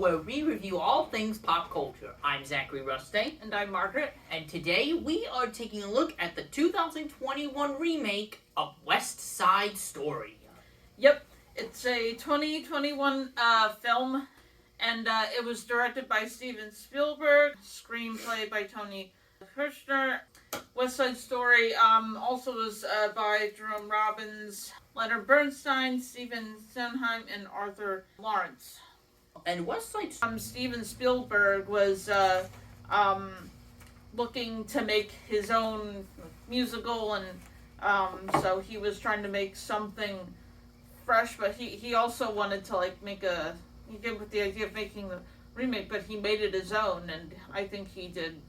where we review all things pop culture. I'm Zachary Rustay. And I'm Margaret. And today we are taking a look at the 2021 remake of West Side Story. Yep, it's a 2021 film, and it was directed by Steven Spielberg, screenplay by Tony Kushner. West Side Story also was by Jerome Robbins, Leonard Bernstein, Stephen Sondheim, and Arthur Lawrence. And West Side Steven Spielberg was looking to make his own musical, and so he was trying to make something fresh, but he also wanted to he came with the idea of making the remake, but he made it his own, and I think he did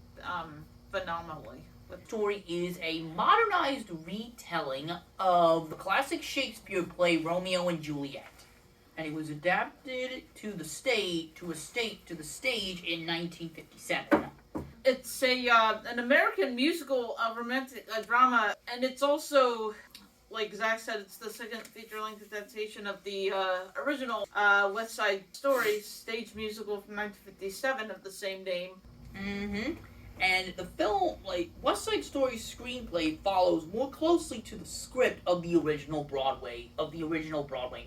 phenomenally. The story is a modernized retelling of the classic Shakespeare play Romeo and Juliet, and it was adapted to the stage in 1957. It's an American musical romantic drama, and it's also, like Zach said, it's the second feature-length adaptation of the original West Side Story stage musical from 1957 of the same name. Mm-hmm. And the film, West Side Story's screenplay follows more closely to the script of the original Broadway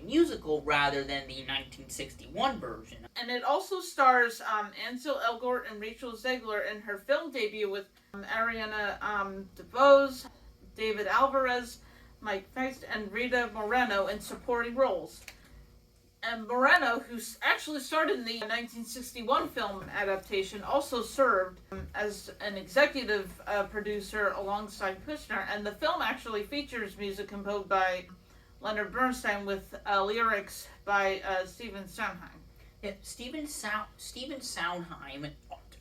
musical rather than the 1961 version. And it also stars Ansel Elgort and Rachel Zegler in her film debut with Ariana DeVos, David Alvarez, Mike Feist, and Rita Moreno in supporting roles. And Moreno, who actually starred in the 1961 film adaptation, also served as an executive producer alongside Kushner. And the film actually features music composed by Leonard Bernstein with lyrics by Stephen Sondheim. Yeah, Stephen Sondheim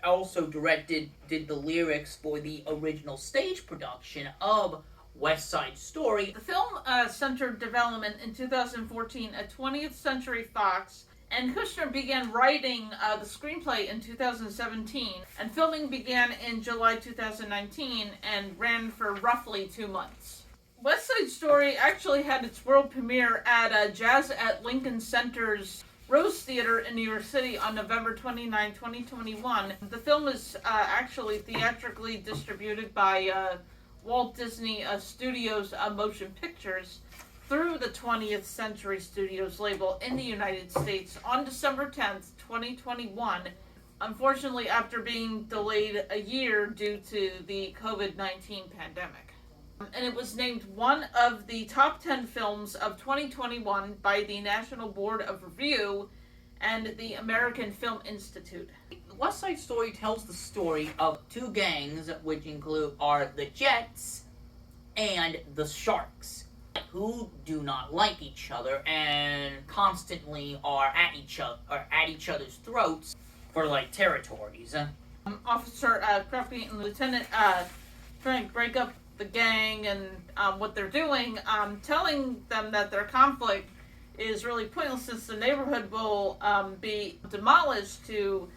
also did the lyrics for the original stage production of West Side Story. The film centered development in 2014 at 20th Century Fox, and Kushner began writing the screenplay in 2017, and filming began in July 2019 and ran for roughly 2 months. West Side Story actually had its world premiere at Jazz at Lincoln Center's Rose Theater in New York City on November 29, 2021. The film is actually theatrically distributed by Walt Disney Studios Motion Pictures through the 20th Century Studios label in the United States on December 10th, 2021, unfortunately after being delayed a year due to the COVID-19 pandemic. And it was named one of the top 10 films of 2021 by the National Board of Review and the American Film Institute. West Side Story tells the story of two gangs, which are the Jets and the Sharks, who do not like each other and constantly are at each other's throats for territories. Officer Crumpy and Lieutenant trying to break up the gang and what they're doing, telling them that their conflict is really pointless since the neighborhood will be demolished to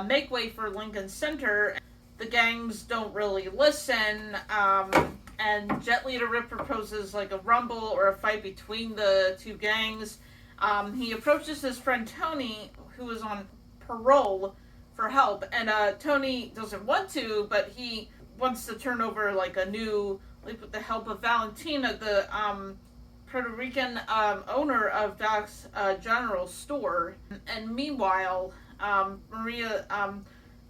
make way for Lincoln Center. The gangs don't really listen, and Jet Leader Rip proposes a rumble or a fight between the two gangs. He approaches his friend Tony, who is on parole, for help, and Tony doesn't want to, but he wants to turn over with the help of Valentina, the Puerto Rican owner of Doc's General Store. And meanwhile, Maria,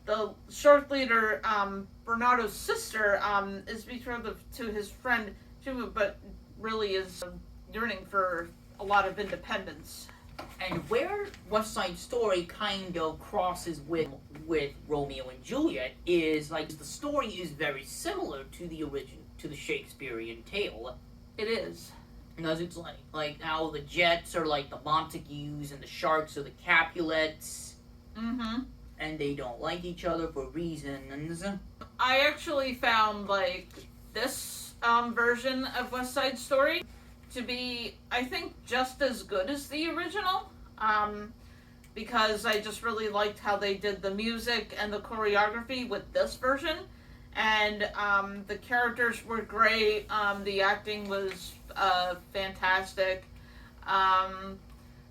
the shark leader, Bernardo's sister, is betrothed to his friend Juma, but really is yearning for a lot of independence. And where West Side Story kind of crosses with Romeo and Juliet is the story is very similar to the Shakespearean tale. It is. Because it's like how the Jets are the Montagues and the Sharks are the Capulets. Mm-hmm. And they don't like each other for reasons. I actually found this version of West Side Story to be, I think, just as good as the original. Because I just really liked how they did the music and the choreography with this version. And the characters were great. The acting was fantastic.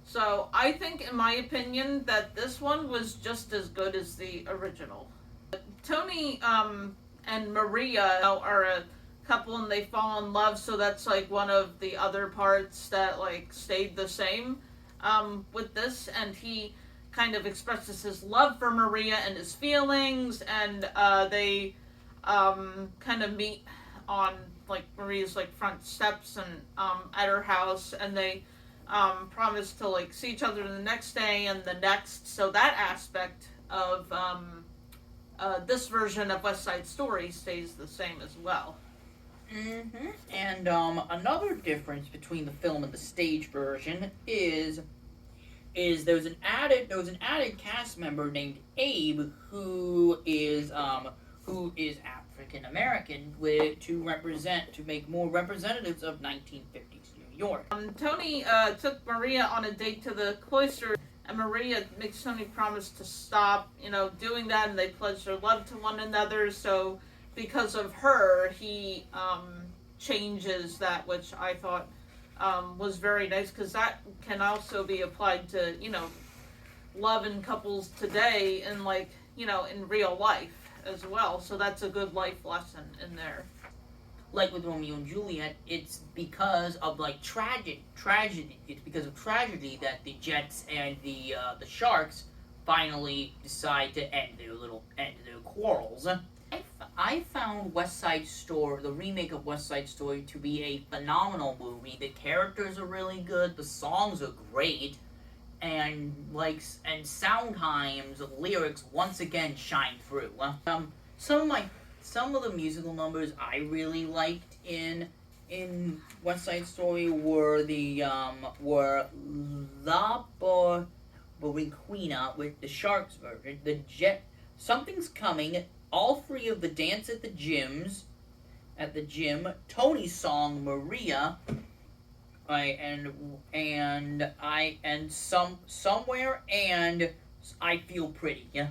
So I think, in my opinion, that this one was just as good as the original. Tony and Maria are a couple and they fall in love, so that's like one of the other parts that like stayed the same with this, and he kind of expresses his love for Maria and his feelings, and they kind of meet on like Maria's like front steps and at her house, and they promise to like see each other the next day and the next. So that aspect of this version of West Side Story stays the same as well. And another difference between the film and the stage version is there was an added cast member named Abe who is African American to make more representatives of 1950s New York. Tony took Maria on a date to the cloister, and Maria makes Tony promise to stop, doing that, and they pledge their love to one another. So because of her, he changes that, which I thought was very nice, because that can also be applied to, love in couples today and in real life as well. So that's a good life lesson in there. Like with Romeo and Juliet, it's because of tragedy. It's because of tragedy that the Jets and the Sharks finally decide to end their quarrels. I found West Side Story, the remake of West Side Story, to be a phenomenal movie. The characters are really good, the songs are great, and Sondheim's lyrics once again shine through. Some of the musical numbers I really liked in West Side Story were La Boriquina with the Sharks version, the Jet, Something's Coming, all three of the Dance at the Gym, Tony's song Maria, Somewhere, and I Feel Pretty. Yeah.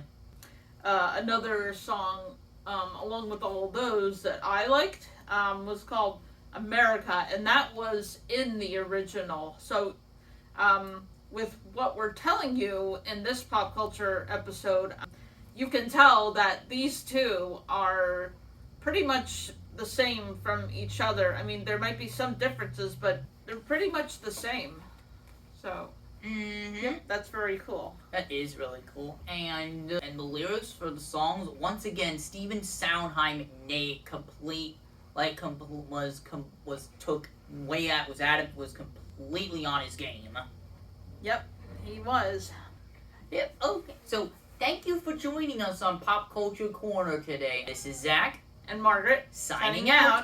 Another song along with all those that I liked was called America, and that was in the original. So with what we're telling you in this pop culture episode, you can tell that these two are pretty much the same from each other. I mean, there might be some differences, but they're pretty much the same. So yeah, that's very cool. That is really cool. And the lyrics for the songs, once again, Stephen Sondheim was completely on his game. Yep, he was. Yep. Okay. So thank you for joining us on Pop Culture Corner today. This is Zach and Margaret signing out.